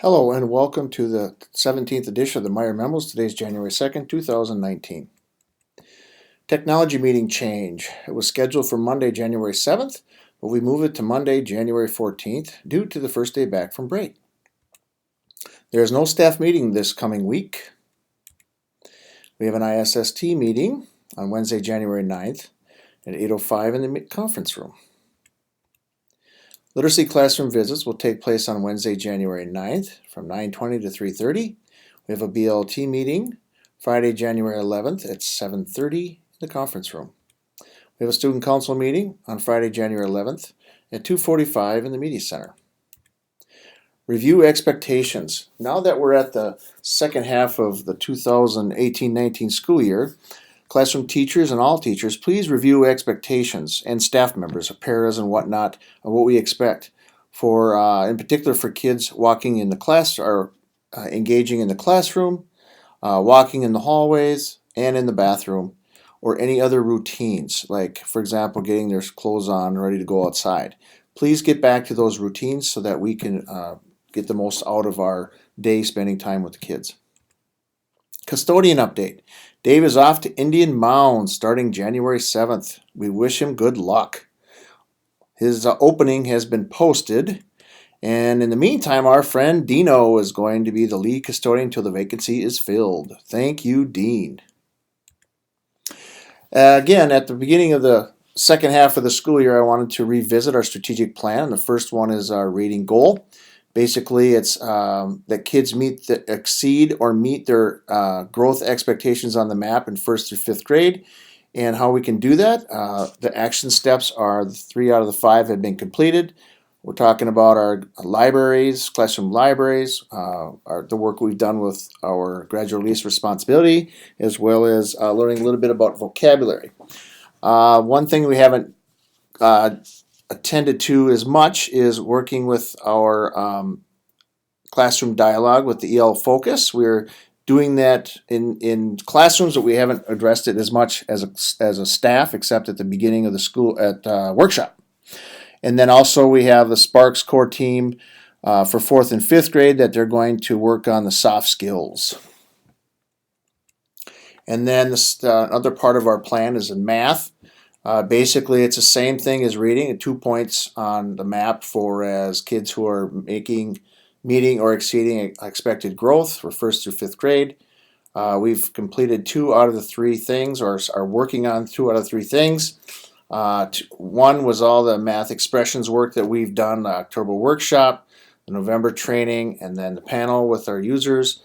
Hello and welcome to the 17th edition of the Meyer Memos. Today is January 2nd, 2019. Technology meeting change. It was scheduled for Monday, January 7th, but we moved it to Monday, January 14th due to the first day back from break. There is no staff meeting this coming week. We have an ISST meeting on Wednesday, January 9th at 8:05 in the conference room. Literacy classroom visits will take place on Wednesday, January 9th from 9:20 to 3:30. We have a BLT meeting Friday, January 11th at 7:30 in the conference room. We have a student council meeting on Friday, January 11th at 2:45 in the media center. Review expectations. Now that we're at the second half of the 2018-19 school year, classroom teachers and all teachers, please review expectations, and staff members, paras and whatnot, of what we expect for, in particular, for kids walking in the class or engaging in the classroom, walking in the hallways and in the bathroom, or any other routines, like, for example, getting their clothes on and ready to go outside. Please get back to those routines so that we can get the most out of our day spending time with the kids. Custodian update. Dave is off to Indian Mound starting January 7th. We wish him good luck. His opening has been posted, and in the meantime, our friend Dino is going to be the lead custodian until the vacancy is filled. Thank you, Dean. Again, at the beginning of the second half of the school year, I wanted to revisit our strategic plan. The first one is our reading goal. Basically, it's that kids exceed or meet their growth expectations on the map in 1st through 5th grade. And how we can do that, the action steps are 3 out of the 5 have been completed. We're talking about our libraries, classroom libraries, the work we've done with our graduate release responsibility, as well as learning a little bit about vocabulary. One thing we haven't attended to as much is working with our classroom dialogue with the EL Focus. We're doing that in classrooms, but we haven't addressed it as much as a staff, except at the beginning of the school at workshop. And then also we have the Sparks core team for 4th and 5th grade that they're going to work on the soft skills. And then the other part of our plan is in math. Basically, it's the same thing as reading, 2 points on the map for as kids who are meeting or exceeding expected growth for 1st through 5th grade. We've completed 2 out of the 3 things, or are working on 2 out of 3 things. One was all the math expressions work that we've done, the October workshop, the November training, and then the panel with our users.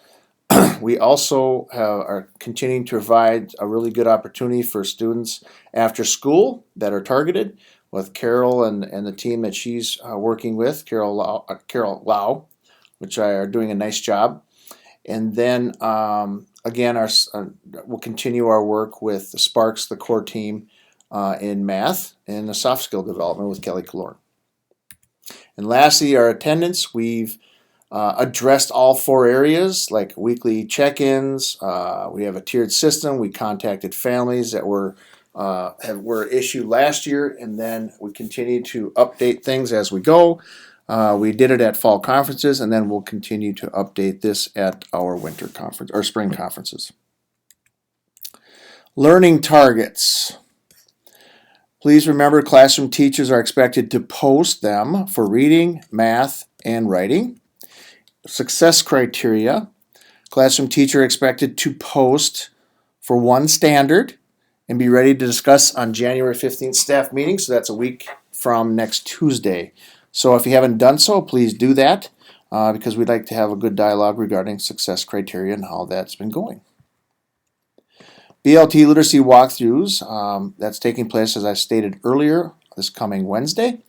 We also are continuing to provide a really good opportunity for students after school that are targeted with Carol and the team that she's working with, Carol Lau, which are doing a nice job. And then again, we'll continue our work with the Sparks, the core team in math and the soft skill development with Kelly Kalorn. And lastly, our attendance. We've addressed all 4 areas, like weekly check-ins. We have a tiered system. We contacted families that were issued last year, and then we continue to update things as we go. We did it at fall conferences, and then we'll continue to update this at our winter conference or spring conferences. Learning targets. Please remember, classroom teachers are expected to post them for reading, math, and writing. Success criteria. Classroom teacher expected to post for 1 standard and be ready to discuss on January 15th staff meeting, so that's a week from next Tuesday. So if you haven't done so, please do that because we'd like to have a good dialogue regarding success criteria and how that's been going. BLT literacy walkthroughs, that's taking place, as I stated earlier, this coming Wednesday.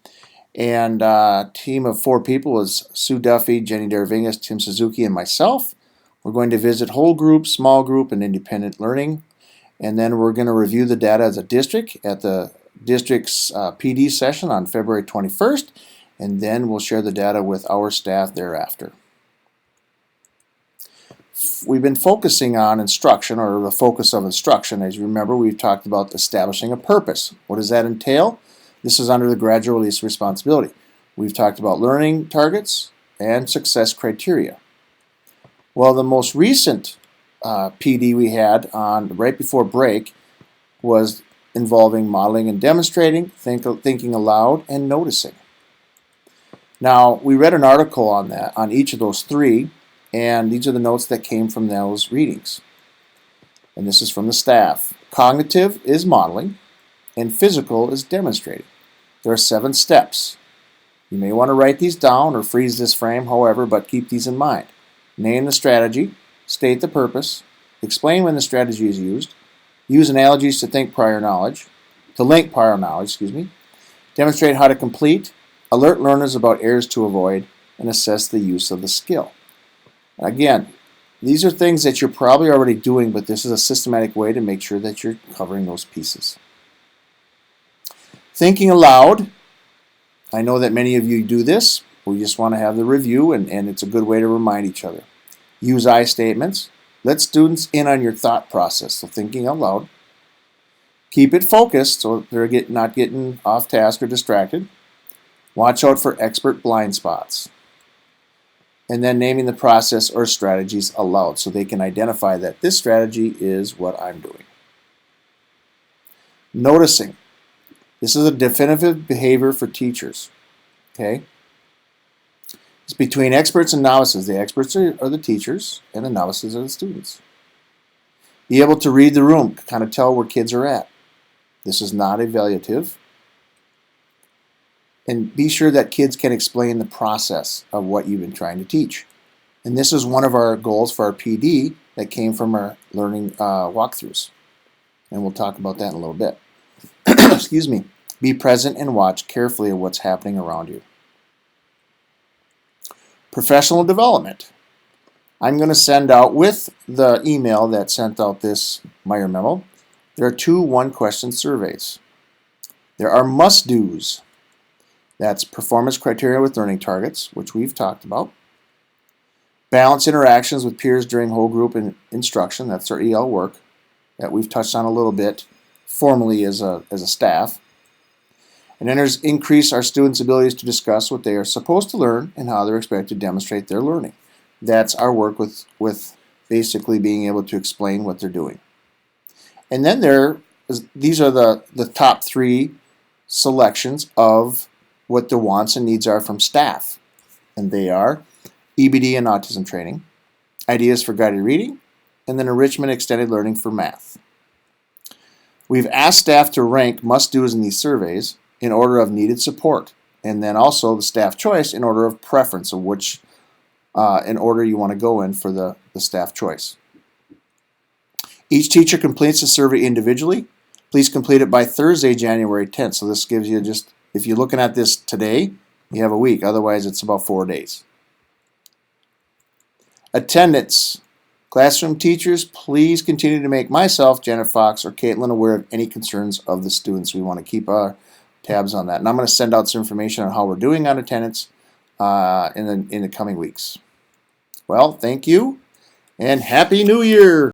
And a team of 4 people is Sue Duffy, Jenny Deravingas, Tim Suzuki, and myself. We're going to visit whole group, small group, and independent learning. And then we're going to review the data as a district at the district's PD session on February 21st. And then we'll share the data with our staff thereafter. We've been focusing on instruction, or the focus of instruction. As you remember, we've talked about establishing a purpose. What does that entail? This is under the graduate release responsibility. We've talked about learning targets, and success criteria. Well, the most recent PD we had on right before break was involving modeling and demonstrating, thinking aloud, and noticing. Now, we read an article on that, on each of those three, and these are the notes that came from those readings. And this is from the staff. Cognitive is modeling, and physical is demonstrating. There are 7 steps. You may want to write these down or freeze this frame, however, but keep these in mind. Name the strategy, state the purpose, explain when the strategy is used, use analogies to link prior knowledge, demonstrate how to complete, alert learners about errors to avoid, and assess the use of the skill. Again, these are things that you're probably already doing, but this is a systematic way to make sure that you're covering those pieces. Thinking aloud. I know that many of you do this. We just want to have the review, and it's a good way to remind each other. Use I statements. Let students in on your thought process, so thinking out loud. Keep it focused so they're not getting off task or distracted. Watch out for expert blind spots. And then naming the process or strategies aloud so they can identify that this strategy is what I'm doing. Noticing. This is a definitive behavior for teachers. Okay? It's between experts and novices. The experts are the teachers, and the novices are the students. Be able to read the room, kind of tell where kids are at. This is not evaluative. And be sure that kids can explain the process of what you've been trying to teach. And this is one of our goals for our PD that came from our learning walkthroughs. And we'll talk about that in a little bit. Excuse me. Be present and watch carefully at what's happening around you. Professional development. I'm going to send out with the email that sent out this Meyer Memo. There are 2 one-question surveys. There are must-dos. That's performance criteria with learning targets, which we've talked about. Balance interactions with peers during whole group instruction. That's our EL work that we've touched on a little bit formally as a staff. And then there's increase our students' abilities to discuss what they are supposed to learn and how they're expected to demonstrate their learning. That's our work with basically being able to explain what they're doing. And then these are the top 3 selections of what the wants and needs are from staff. And they are EBD and autism training, ideas for guided reading, and then enrichment extended learning for math. We've asked staff to rank must-dos in these surveys in order of needed support, and then also the staff choice in order of preference of which in order you want to go in for the staff choice. Each teacher completes the survey individually. Please complete it by Thursday, January 10th. So this gives you just, if you're looking at this today, you have a week. Otherwise, it's about 4 days. Attendance. Classroom teachers, please continue to make myself, Janet Fox, or Caitlin aware of any concerns of the students. We want to keep our tabs on that. And I'm going to send out some information on how we're doing on attendance in the coming weeks. Well, thank you, and Happy New Year!